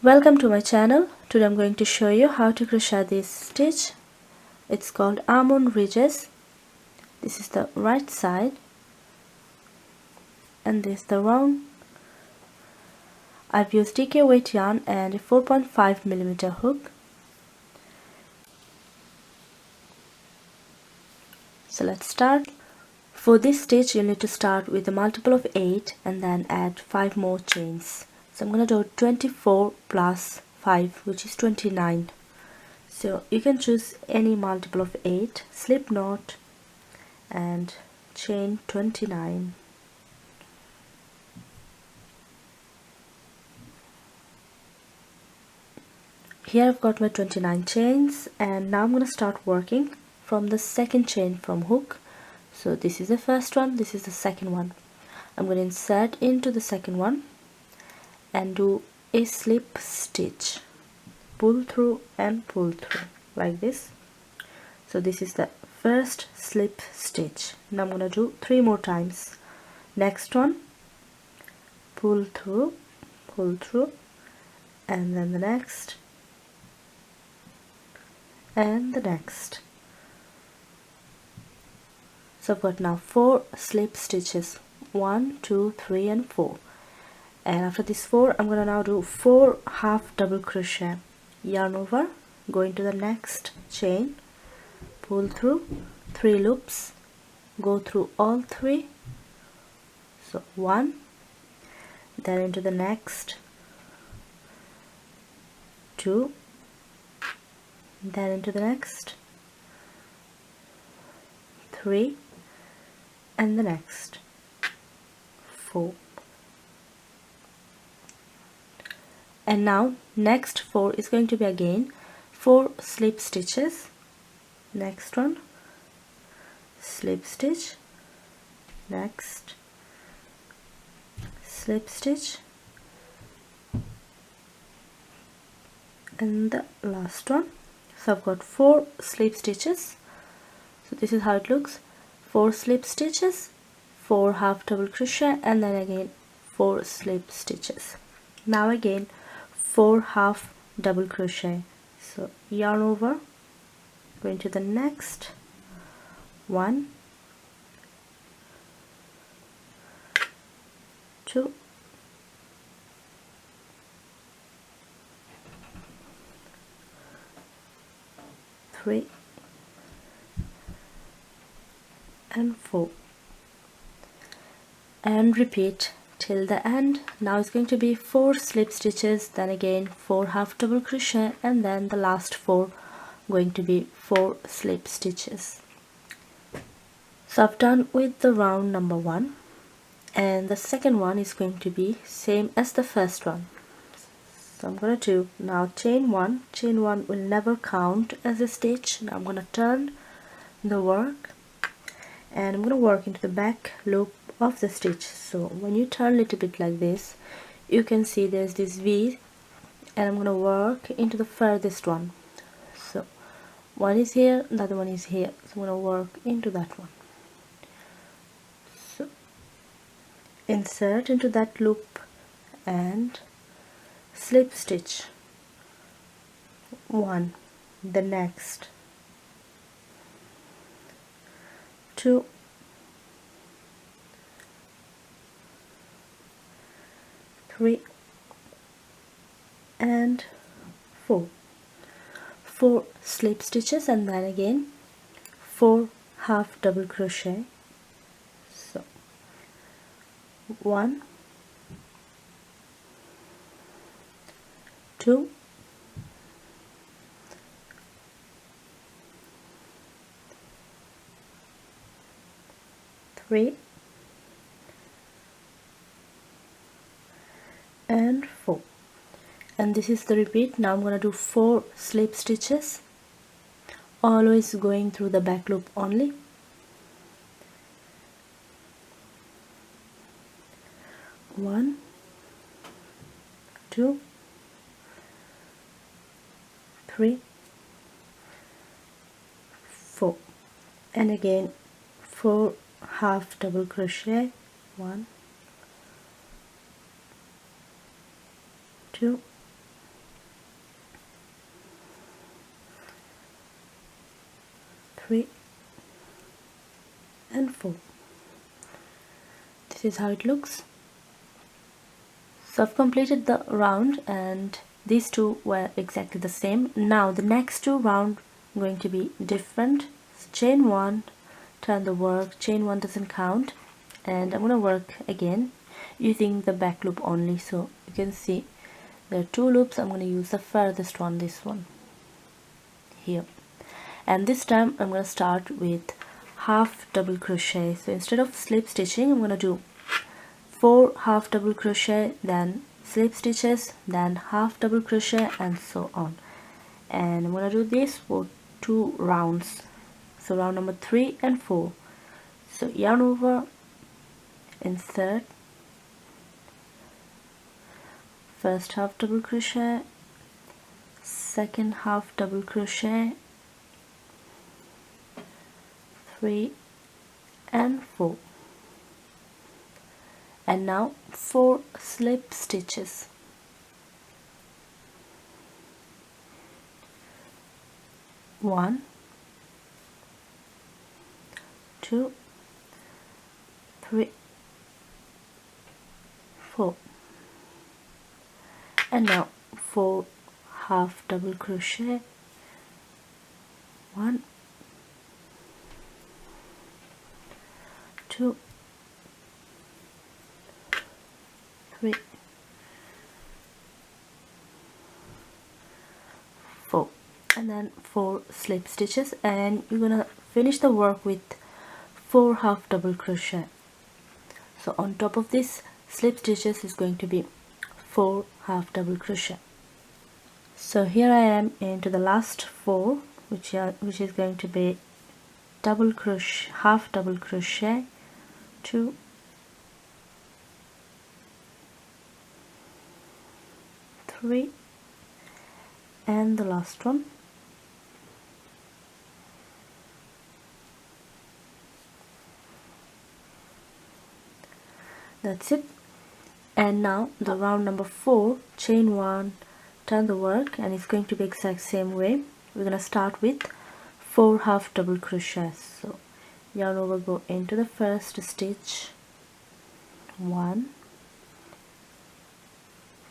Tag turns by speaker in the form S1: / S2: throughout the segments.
S1: Welcome to my channel. Today I'm going to show you how to crochet this stitch. It's called almond ridges. This is the right side and this is the wrong. I've used DK weight yarn and a 4.5mm hook. So let's start. For this stitch you need to start with a multiple of 8 and then add 5 more chains. So I'm going to do 24 plus 5, which is 29. So you can choose any multiple of 8, slip knot and chain 29. Here I've got my 29 chains, and now I'm going to start working from the second chain from hook. So this is the first one, this is the second one. I'm going to insert into the second one and do a slip stitch, pull through and pull through like this. So this is the first slip stitch. Now I'm going to do 3 more times. Next one, pull through, and then the next and the next. So I've got now 4 slip stitches, 1, 2, 3 and 4. And after this 4 I'm going to now do 4 half double crochet, yarn over, go into the next chain, pull through 3 loops, go through all 3, so 1, then into the next 2, then into the next 3 and the next 4. And now next 4 is going to be again 4 slip stitches. Next one, slip stitch, next slip stitch, and the last one. So I've got 4 slip stitches. So this is how it looks: 4 slip stitches, 4 half double crochet, and then again 4 slip stitches. Now again 4 half double crochet. So yarn over, go into the next 1, 2, 3 and 4, and repeat till the end. Now it's going to be 4 slip stitches, then again 4 half double crochet, and then the last 4 going to be 4 slip stitches. So I've done with the round number 1, and the second one is going to be same as the first one. So I'm going to do now chain 1. Chain 1 will never count as a stitch. Now I'm going to turn the work and I'm going to work into the back loop of the stitch. So when you turn a little bit like this, you can see there's this V, and I'm going to work into the furthest one. So one is here, the other one is here, so I'm going to work into that one. So insert into that loop and slip stitch 1, the next 2, 3 and 4. 4 slip stitches, and then again 4 half double crochet. So 1, 2, 3 and 4, and this is the repeat. Now I'm going to do 4 slip stitches, always going through the back loop only. 1, 2, 3, 4, and again 4 half double crochet, 1, 2, 3 and 4. This is how it looks. So I've completed the round and these two were exactly the same. Now the next two rounds are going to be different. So chain 1, turn the work, chain 1 doesn't count, and I'm going to work again using the back loop only. So you can see there are two loops. I'm going to use the furthest one, this one here, and this time I'm going to start with half double crochet. So instead of slip stitching, I'm going to do 4 half double crochet, then slip stitches, then half double crochet, and so on. And I'm going to do this for 2 rounds, so round number 3 and 4. So yarn over, insert, first half double crochet, second half double crochet, 3 and 4, and now 4 slip stitches. 1, 2, 3, 4, and now 4 half double crochet, 1, 2, 3, 4, and then 4 slip stitches, and you're gonna finish the work with 4 half double crochet. So on top of this slip stitches is going to be 4 half double crochet. So here I am into the last 4, which is going to be double crochet, half double crochet, 2, 3, and the last one. That's it. And now the round number 4, chain 1, turn the work, and it's going to be exact same way. We're going to start with 4 half double crochets. So yarn over, go into the first stitch, 1,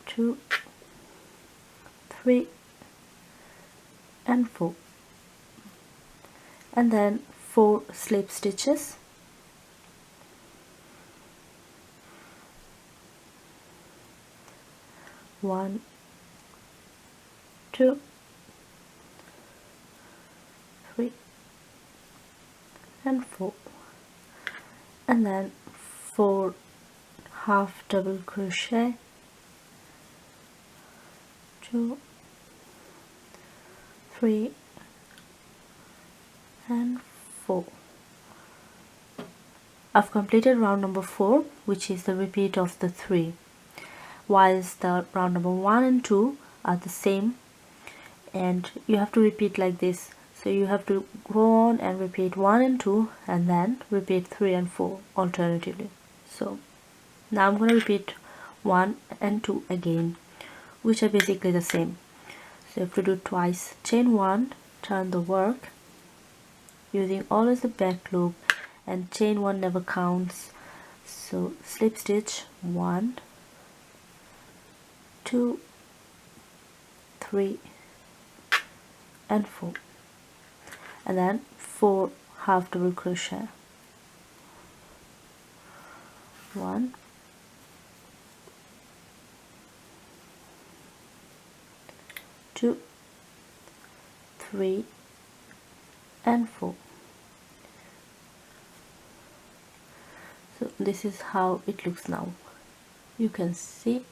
S1: 2, 3 and 4, and then 4 slip stitches, 1, 2, 3 and 4, and then 4 half double crochet, 2, 3 and 4. I've completed round number 4, which is the repeat of the 3, whilst the round number 1 and 2 are the same, and you have to repeat like this. So you have to go on and repeat 1 and 2, and then repeat 3 and 4 alternatively. So now I'm going to repeat 1 and 2 again, which are basically the same. So you have to do twice. Chain 1, turn the work using always the back loop, and chain 1 never counts. So slip stitch 1, 2, 3 and 4, and then 4 half double crochet, 1, 2, 3 and 4. So this is how it looks now. You can see